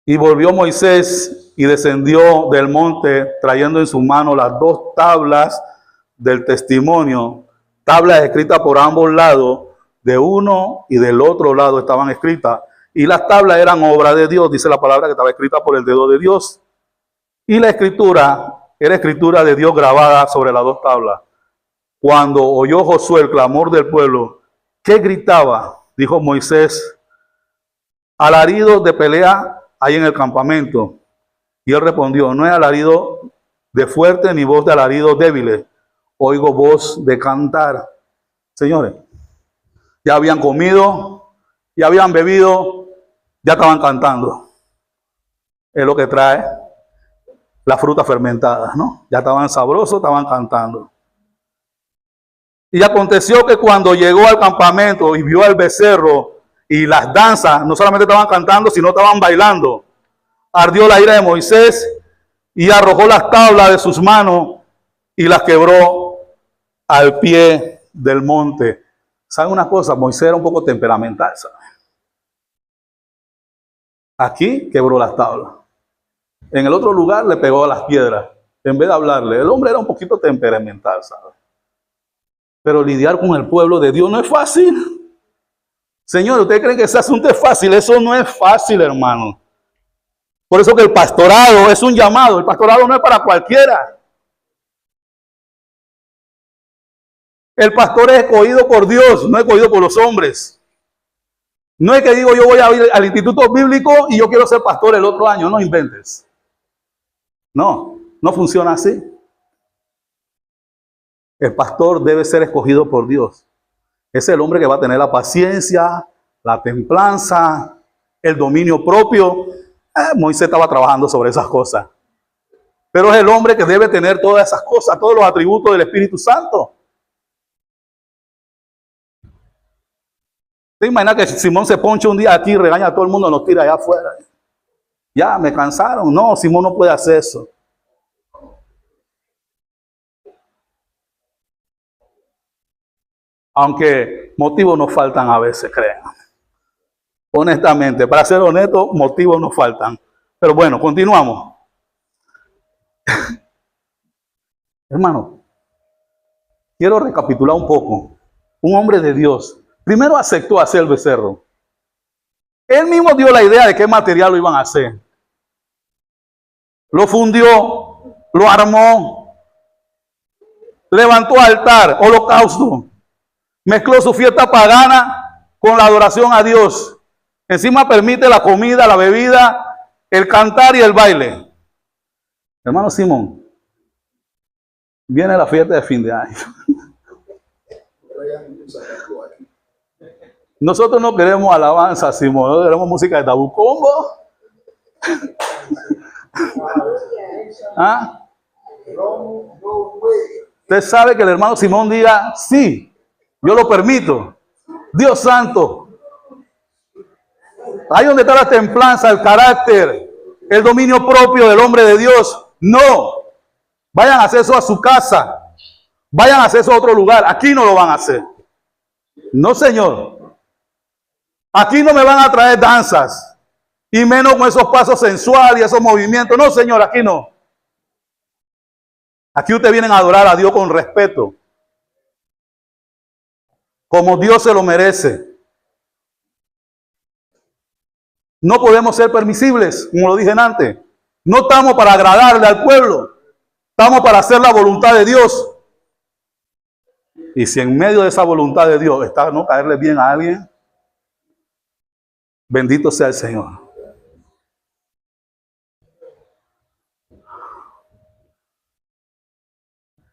Y volvió Moisés y descendió del monte trayendo en su mano las dos tablas del testimonio, tablas escritas por ambos lados, de uno y del otro lado estaban escritas, Y las tablas eran obra de Dios, dice la palabra, que estaba escrita por el dedo de Dios. Y la escritura era escritura de Dios grabada sobre las dos tablas. Cuando oyó Josué el clamor del pueblo, ¿qué gritaba? Dijo Moisés, alarido de pelea hay en el campamento. Y él respondió, no es alarido de fuerte ni voz de alarido débiles, oigo voz de cantar. Señores, ya habían comido, ya habían bebido, ya estaban cantando. Es lo que trae las frutas fermentadas, ¿no? Ya estaban sabrosos, estaban cantando. Y aconteció que cuando llegó al campamento y vio al becerro y las danzas, no solamente estaban cantando, sino estaban bailando. Ardió la ira de Moisés y arrojó las tablas de sus manos y las quebró al pie del monte. ¿Saben una cosa? Moisés era un poco temperamental, ¿saben? Aquí quebró las tablas. En el otro lugar le pegó a las piedras. En vez de hablarle, el hombre era un poquito temperamental, ¿saben? Pero lidiar con el pueblo de Dios no es fácil. Señor, ¿ustedes creen que ese asunto es fácil? Eso no es fácil, hermano. Por eso que el pastorado es un llamado. El pastorado no es para cualquiera. El pastor es escogido por Dios, no es escogido por los hombres. No es que digo yo voy a ir al instituto bíblico y yo quiero ser pastor el otro año. No inventes. No, no funciona así. El pastor debe ser escogido por Dios. Es el hombre que va a tener la paciencia, la templanza, el dominio propio. Moisés estaba trabajando sobre esas cosas. Pero es el hombre que debe tener todas esas cosas, todos los atributos del Espíritu Santo. ¿Te imaginas que Simón se poncha un día aquí y regaña a todo el mundo, nos tira allá afuera? Ya, me cansaron. No, Simón no puede hacer eso. Aunque motivos nos faltan a veces, crean. Honestamente, para ser honesto, motivos nos faltan. Pero bueno, continuamos. Hermano, quiero recapitular un poco. Un hombre de Dios, primero aceptó hacer el becerro. Él mismo dio la idea de qué material lo iban a hacer. Lo fundió, lo armó, levantó altar, holocausto. Mezcló su fiesta pagana con la adoración a Dios. Encima permite la comida, la bebida, el cantar y el baile. Hermano Simón, viene la fiesta de fin de año. Nosotros no queremos alabanza, Simón, no queremos música de tabú. ¿Cómo? ¿Ah? Usted sabe que el hermano Simón diga, sí, yo lo permito. Dios santo. Ahí donde está la templanza, el carácter, el dominio propio del hombre de Dios. No. Vayan a hacer eso a su casa. Vayan a hacer eso a otro lugar. Aquí no lo van a hacer. No, señor. Aquí no me van a traer danzas. Y menos con esos pasos sensuales y esos movimientos. No, señor, aquí no. Aquí ustedes vienen a adorar a Dios con respeto. Como Dios se lo merece. No podemos ser permisibles, como lo dije antes. No estamos para agradarle al pueblo. Estamos para hacer la voluntad de Dios. Y si en medio de esa voluntad de Dios está no caerle bien a alguien, bendito sea el Señor.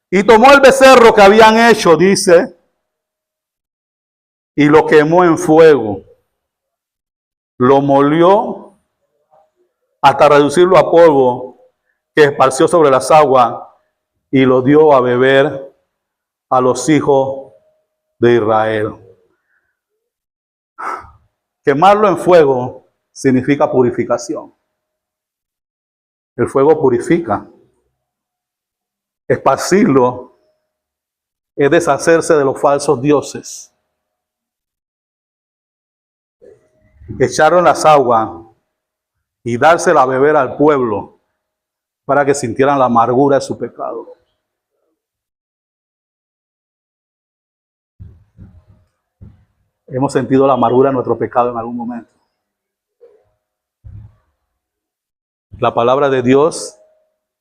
Y tomó el becerro que habían hecho, dice, y lo quemó en fuego. Lo molió hasta reducirlo a polvo, que esparció sobre las aguas, y lo dio a beber a los hijos de Israel. Quemarlo en fuego significa purificación. El fuego purifica. Esparcirlo es deshacerse de los falsos dioses. Echarlo en las aguas y dársela a beber al pueblo para que sintieran la amargura de su pecado. Hemos sentido la amargura de nuestro pecado en algún momento. La palabra de Dios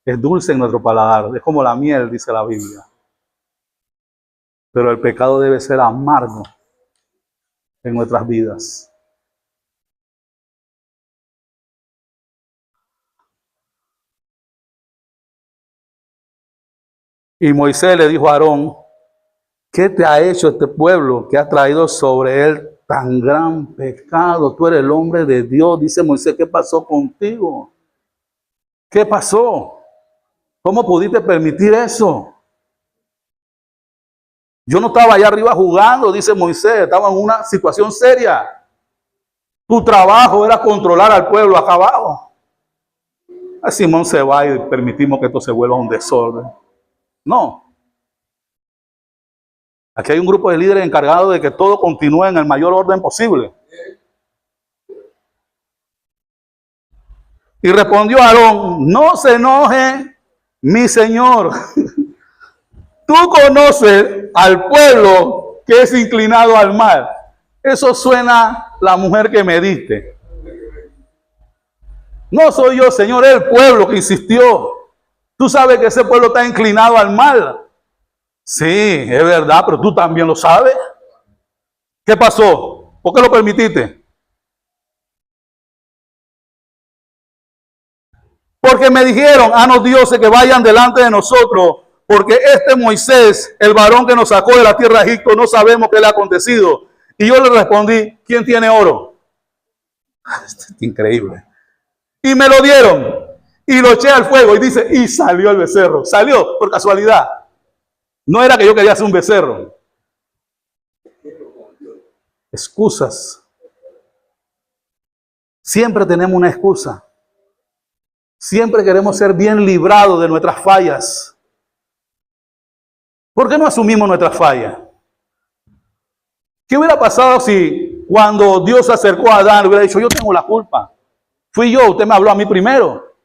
es dulce en nuestro paladar, es como la miel, dice la Biblia. Pero el pecado debe ser amargo en nuestras vidas. Y Moisés le dijo a Aarón, ¿qué te ha hecho este pueblo que ha traído sobre él tan gran pecado? Tú eres el hombre de Dios. Dice Moisés, ¿qué pasó contigo? ¿Qué pasó? ¿Cómo pudiste permitir eso? Yo no estaba allá arriba jugando, dice Moisés, estaba en una situación seria. Tu trabajo era controlar al pueblo acá abajo. A Simón se va y permitimos que esto se vuelva un desorden. No. Aquí hay un grupo de líderes encargados de que todo continúe en el mayor orden posible. Y respondió Aarón, no se enoje mi señor. Tú conoces al pueblo que es inclinado al mal. Eso suena la mujer que me diste. No soy yo, Señor, es el pueblo que insistió. Tú sabes que ese pueblo está inclinado al mal. Sí, es verdad, pero tú también lo sabes. ¿Qué pasó? ¿Por qué lo permitiste? Porque me dijeron, los dioses que vayan delante de nosotros, porque este Moisés, el varón que nos sacó de la tierra de Egipto, no sabemos qué le ha acontecido. Y yo le respondí, ¿quién tiene oro? Esto es increíble. Y me lo dieron, y lo eché al fuego, y dice, y salió el becerro. Salió por casualidad. No era que yo quería hacer un becerro. Excusas. Siempre tenemos una excusa. Siempre queremos ser bien librados de nuestras fallas. ¿Por qué no asumimos nuestras fallas? ¿Qué hubiera pasado si cuando Dios se acercó a Adán hubiera dicho, yo tengo la culpa? Fui yo, usted me habló a mí primero.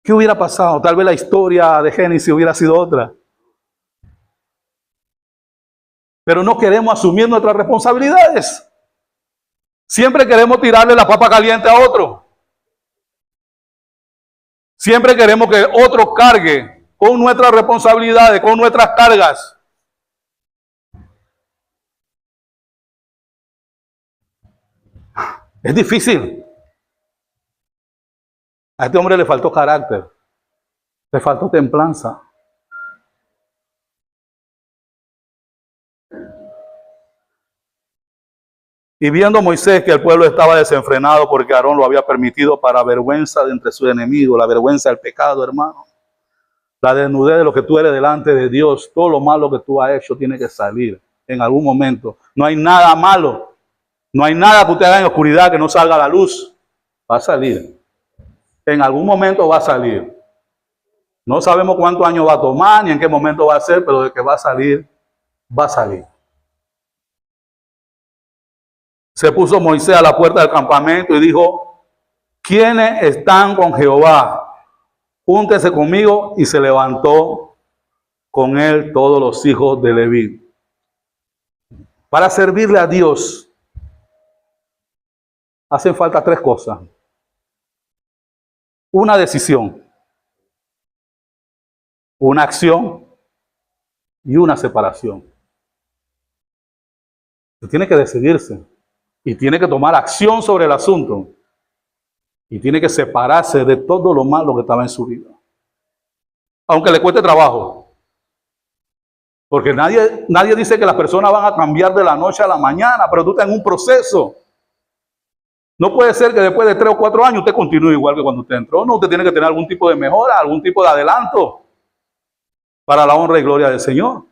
¿Qué hubiera pasado? Tal vez la historia de Génesis hubiera sido otra. Pero no queremos asumir nuestras responsabilidades. Siempre queremos tirarle la papa caliente a otro. Siempre queremos que otro cargue con nuestras responsabilidades, con nuestras cargas. Es difícil. A este hombre le faltó carácter, le faltó templanza. Y viendo Moisés que el pueblo estaba desenfrenado porque Aarón lo había permitido para vergüenza de entre sus enemigos, la vergüenza del pecado, hermano. La desnudez de lo que tú eres delante de Dios, todo lo malo que tú has hecho tiene que salir en algún momento. No hay nada malo, no hay nada que usted haga en oscuridad que no salga a la luz. Va a salir. En algún momento va a salir. No sabemos cuántos años va a tomar ni en qué momento va a ser, pero de que va a salir, va a salir. Se puso Moisés a la puerta del campamento y dijo, ¿quiénes están con Jehová? Júntense conmigo. Y se levantó con él todos los hijos de Leví. Para servirle a Dios hacen falta tres cosas. Una decisión, una acción y una separación. Usted tiene que decidirse y tiene que tomar acción sobre el asunto y tiene que separarse de todo lo malo que estaba en su vida. Aunque le cueste trabajo. Porque nadie dice que las personas van a cambiar de la noche a la mañana, pero tú estás en un proceso. No puede ser que después de 3 o 4 años usted continúe igual que cuando usted entró. No, usted tiene que tener algún tipo de mejora, algún tipo de adelanto para la honra y gloria del Señor.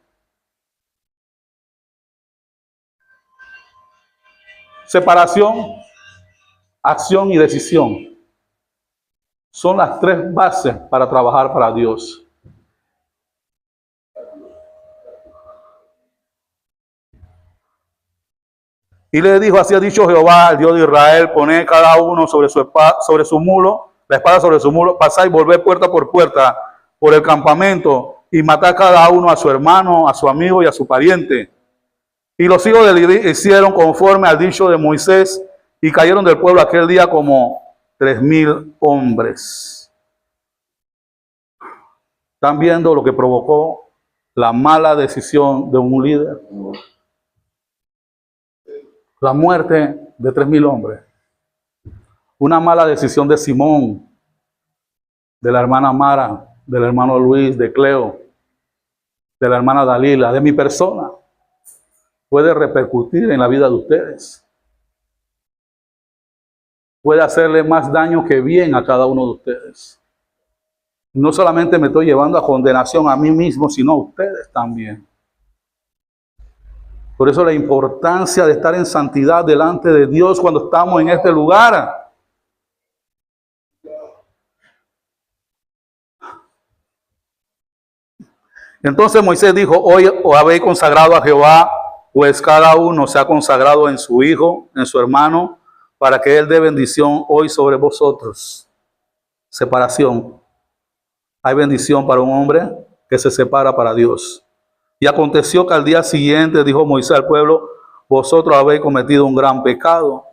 Separación, acción y decisión son las tres bases para trabajar para Dios. Y le dijo, así ha dicho Jehová, el Dios de Israel, poned cada uno sobre su mulo, la espada sobre su mulo, pasad y volved puerta por puerta por el campamento y matad cada uno a su hermano, a su amigo y a su pariente. Y los hijos de Leví hicieron conforme al dicho de Moisés y cayeron del pueblo aquel día como 3,000 hombres. ¿Están viendo lo que provocó la mala decisión de un líder? La muerte de 3,000 hombres. Una mala decisión de Simón, de la hermana Mara, del hermano Luis, de Cleo, de la hermana Dalila, de mi persona, puede repercutir en la vida de ustedes. Puede hacerle más daño que bien a cada uno de ustedes. No solamente me estoy llevando a condenación a mí mismo, sino a ustedes también. Por eso la importancia de estar en santidad delante de Dios cuando estamos en este lugar. Entonces Moisés dijo, hoy os habéis consagrado a Jehová, pues cada uno se ha consagrado en su hijo, en su hermano, para que él dé bendición hoy sobre vosotros. Separación. Hay bendición para un hombre que se separa para Dios. Y aconteció que al día siguiente dijo Moisés al pueblo, vosotros habéis cometido un gran pecado,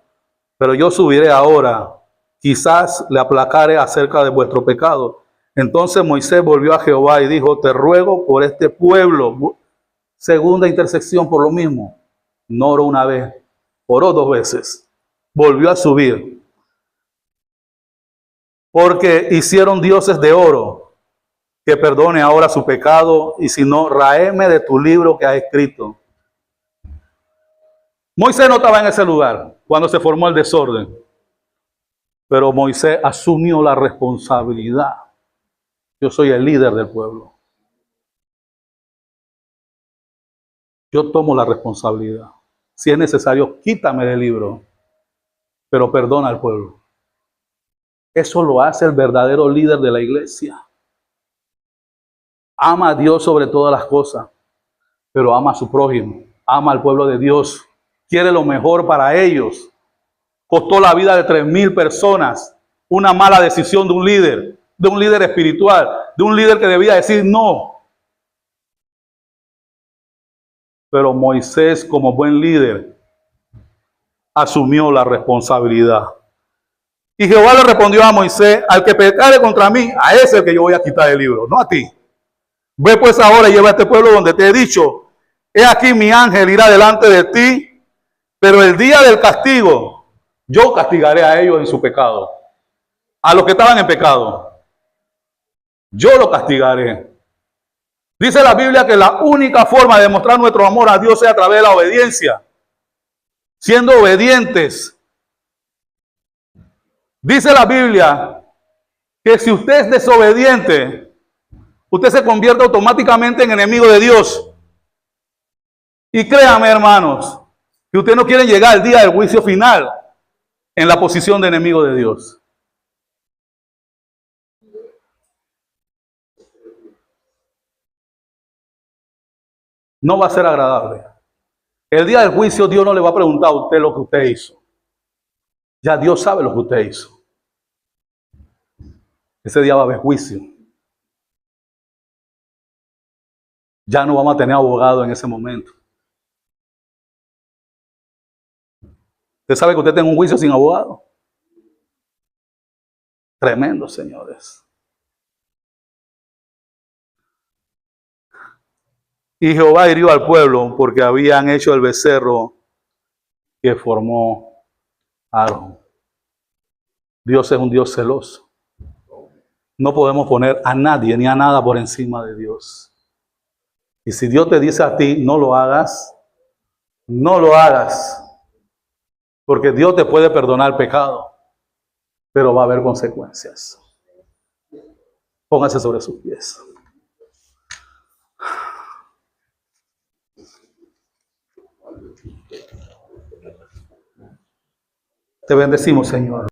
pero yo subiré ahora, quizás le aplacare acerca de vuestro pecado. Entonces Moisés volvió a Jehová y dijo, te ruego por este pueblo. Segunda intersección por lo mismo. No oró una vez, oró 2 veces. Volvió a subir. Porque hicieron dioses de oro, que perdone ahora su pecado, y si no, raeme de tu libro que has escrito. Moisés no estaba en ese lugar cuando se formó el desorden, pero Moisés asumió la responsabilidad. Yo soy el líder del pueblo. Yo tomo la responsabilidad. Si es necesario, quítame del libro, pero perdona al pueblo. Eso lo hace el verdadero líder de la iglesia. Ama a Dios sobre todas las cosas, pero ama a su prójimo, ama al pueblo de Dios, quiere lo mejor para ellos. Costó la vida de 3,000 personas, una mala decisión de un líder espiritual, de un líder que debía decir no. Pero Moisés, como buen líder, asumió la responsabilidad. Y Jehová le respondió a Moisés, al que pecare contra mí, a ese es el que yo voy a quitar el libro, no a ti. Ve pues ahora y lleva a este pueblo donde te he dicho, he aquí mi ángel irá delante de ti, pero el día del castigo, yo castigaré a ellos en su pecado. A los que estaban en pecado, yo lo castigaré. Dice la Biblia que la única forma de demostrar nuestro amor a Dios es a través de la obediencia. Siendo obedientes. Dice la Biblia que si usted es desobediente, usted se convierte automáticamente en enemigo de Dios. Y créame, hermanos, que usted no quiere llegar al día del juicio final en la posición de enemigo de Dios. No va a ser agradable. El día del juicio Dios no le va a preguntar a usted lo que usted hizo. Ya Dios sabe lo que usted hizo. Ese día va a haber juicio. Ya no vamos a tener abogado en ese momento. ¿Usted sabe que usted tiene un juicio sin abogado? Tremendo, señores. Y Jehová hirió al pueblo porque habían hecho el becerro que formó Aarón. Dios es un Dios celoso. No podemos poner a nadie ni a nada por encima de Dios. Y si Dios te dice a ti, no lo hagas, no lo hagas. Porque Dios te puede perdonar el pecado, pero va a haber consecuencias. Póngase sobre sus pies. Te bendecimos, Señor.